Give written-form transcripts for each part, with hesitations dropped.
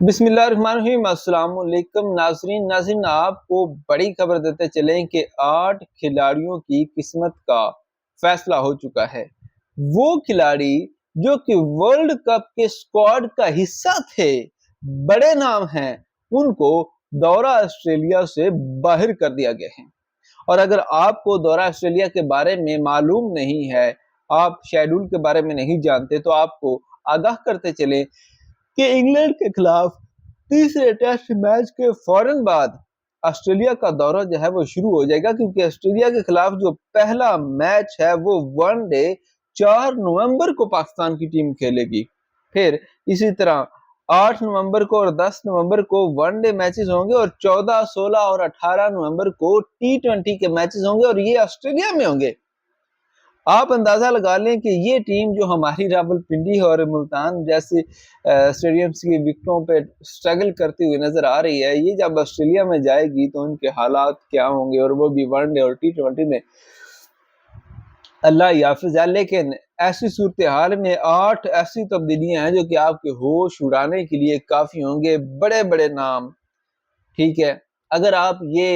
बिस्मिल्लाहिर्रहमानिर्रहीम। अस्सलाम वालेकुम नाज़रीन, आपको बड़ी खबर देते चलें कि 8 खिलाड़ियों की किस्मत का फैसला हो चुका है। वो खिलाड़ी जो कि वर्ल्ड कप के स्क्वाड का हिस्सा थे, बड़े नाम हैं, उनको दौरा ऑस्ट्रेलिया से बाहर कर दिया गया है। और अगर आपको दौरा ऑस्ट्रेलिया के बारे में मालूम नहीं है, आप शेड्यूल के बारे में नहीं जानते, तो आपको आगाह करते चलें कि इंग्लैंड के खिलाफ तीसरे टेस्ट मैच के फौरन बाद ऑस्ट्रेलिया का दौरा जो है वो शुरू हो जाएगा, क्योंकि ऑस्ट्रेलिया के खिलाफ जो पहला मैच है वो वनडे 4 नवंबर को पाकिस्तान की टीम खेलेगी। फिर इसी तरह 8 नवंबर को और 10 नवंबर को वनडे मैचेस होंगे और 14, 16 और 18 नवंबर को T20 के मैचेस होंगे और ये ऑस्ट्रेलिया में होंगे। आप अंदाजा लगा लें कि ये टीम जो हमारी रावलपिंडी और मुल्तान जैसे स्टेडियम्स की विकेटों पे स्ट्रगल करती हुई नजर आ रही है, ये जब ऑस्ट्रेलिया में जाएगी तो उनके हालात क्या होंगे, और वो भी वनडे और T20 में। अल्लाह याफिज है। लेकिन ऐसी सूरत हाल में 8 ऐसी तब्दीलियां हैं जो कि आपके होश उड़ाने के लिए काफी होंगे। बड़े बड़े नाम, ठीक है। अगर आप ये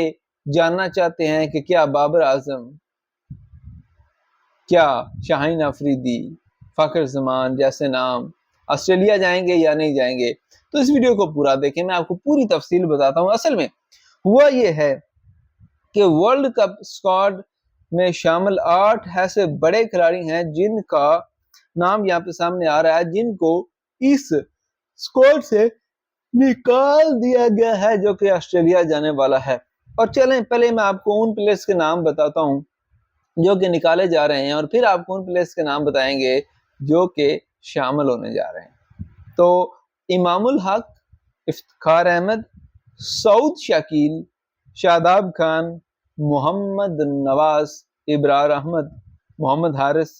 जानना चाहते हैं कि क्या बाबर आजम, क्या शाहीन अफरीदी, फखर जमान जैसे नाम ऑस्ट्रेलिया जाएंगे या नहीं जाएंगे, तो इस वीडियो को पूरा देखें, मैं आपको पूरी तफसील बताता हूं। असल में हुआ ये है कि वर्ल्ड कप स्क्वाड में शामिल 8 ऐसे बड़े खिलाड़ी हैं जिनका नाम यहाँ पे सामने आ रहा है, जिनको इस स्क्वाड से निकाल दिया गया है जो कि ऑस्ट्रेलिया जाने वाला है। और चलें पहले मैं आपको उन प्लेयर्स के नाम बताता हूं जो कि निकाले जा रहे हैं, और फिर आपको उन प्लेयर्स के नाम बताएंगे जो कि शामिल होने जा रहे हैं। तो इमामुल हक, इफ्तिखार अहमद, सऊद शकील, शादाब खान, मोहम्मद नवाज, इब्रार अहमद, मोहम्मद हारिस,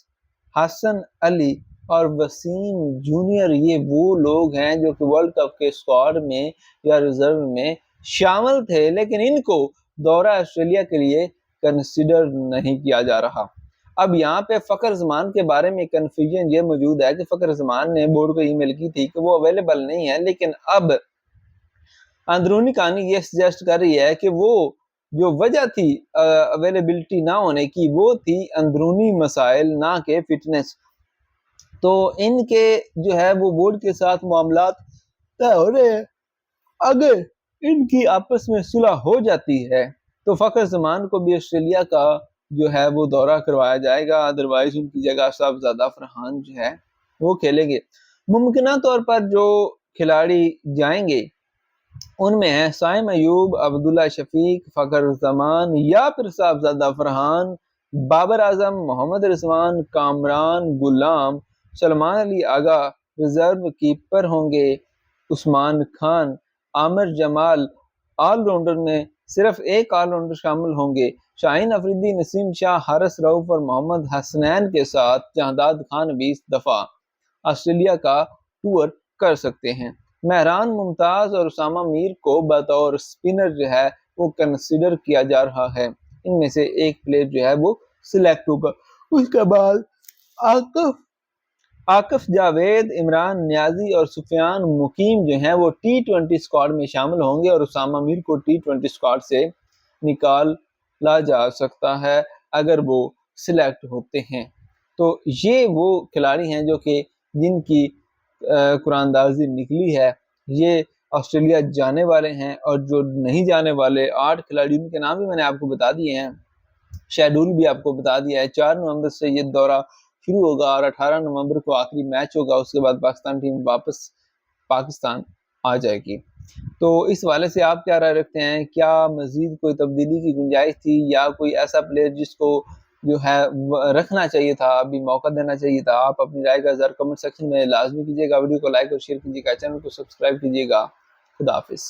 हसन अली और वसीम जूनियर, ये वो लोग हैं जो कि वर्ल्ड कप के स्क्वाड में या रिजर्व में शामिल थे, लेकिन इनको दौरा ऑस्ट्रेलिया के लिए कंसिडर नहीं किया जा रहा। अब यहाँ पे फखर जमान के बारे में कंफ्यूजन ये मौजूद है कि फखर जमान ने बोर्ड को ईमेल की थी कि वो अवेलेबल नहीं है, लेकिन अब अंदरूनी कहानी ये सजेस्ट कर रही है कि वो जो वजह थी अवेलेबिलिटी ना होने की, वो थी अंदरूनी मसाइल, ना के फिटनेस। तो इनके जो है वो बोर्ड के साथ मामलात तय हो रहे हैं। अगर इनकी आपस में सुलह हो जाती है तो फखर जमान को भी ऑस्ट्रेलिया का जो है वो दौरा करवाया जाएगा, अदरवाइज उनकी जगह साहबजादा फरहान जो है वो खेलेंगे। मुमकिन तौर पर जो खिलाड़ी जाएंगे उनमें है साइम अयूब, अब्दुल्ला शफीक, फखर जमान या फिर साहबजादा फरहान, बाबर आजम, मोहम्मद रिजवान, कामरान गुलाम, सलमान अली आगा। रिजर्व कीपर होंगे उस्मान खान, आमिर जमाल। ऑलराउंडर में सिर्फ एक ऑलराउंडर शामिल होंगे, शाहीन अफरीदी, नसीम शाह, हारिस रऊफ और मोहम्मद हसनैन के साथ जहादाद खान भी इस दफा ऑस्ट्रेलिया का टूर कर सकते हैं। महरान मुमताज और उसामा मीर को बतौर स्पिनर जो है वो कंसिडर किया जा रहा है। इनमें से एक प्लेयर जो है वो सिलेक्ट होगा। उसके बाद आकिफ जावेद, इमरान नियाजी और सुफियान मुकीम जो हैं वो T20 स्क्वाड में शामिल होंगे, और उसामा मीर को T20 स्क्वाड से निकाला जा सकता है अगर वो सिलेक्ट होते हैं। तो ये वो खिलाड़ी हैं जो कि जिनकी कुरानदाजी निकली है, ये ऑस्ट्रेलिया जाने वाले हैं। और जो नहीं जाने वाले 8 खिलाड़ी, उनके नाम भी मैंने आपको बता दिए हैं, शेड्यूल भी आपको बता दिया है। 4 नवंबर से ये दौरा शुरू होगा और 18 नवंबर को आखिरी मैच होगा। उसके बाद पाकिस्तान टीम वापस पाकिस्तान आ जाएगी। तो इस वाले से आप क्या राय रखते हैं? क्या मजीद कोई तब्दीली की गुंजाइश थी, या कोई ऐसा प्लेयर जिसको जो है रखना चाहिए था, अभी मौका देना चाहिए था? आप अपनी राय का ज़रा कमेंट सेक्शन में लाजमी कीजिएगा। वीडियो को लाइक और शेयर कीजिएगा, चैनल को सब्सक्राइब कीजिएगा। खुदा हाफिज़।